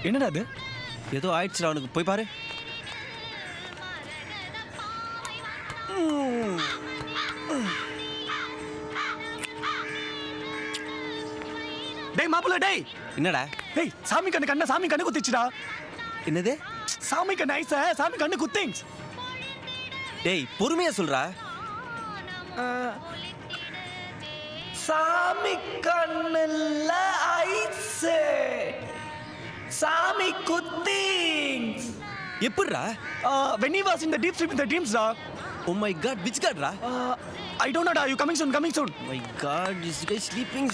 என்னடா அது? ஏதோ ஆயிடுச்சுடா அவனுக்கு, போய் பாரு. டேய் மாப்பிள்ள டேய். என்னடா? டேய் சாமி கண்ணு குத்திச்சுடா. என்னது? சாமி கண்ணு ஐஸ சாமி கண்ணு குத்திங்ஸ். டேய் பொறுமையா சொல்றா. சாமி கண்ணுல ஐஸ். சாமி குத்திங்ஸ். எப்படிடா? When he was in the deep sleep in the dreams, da. Oh my god, which god, ra? I don't know, da. You coming soon. My god, this guy sleeping.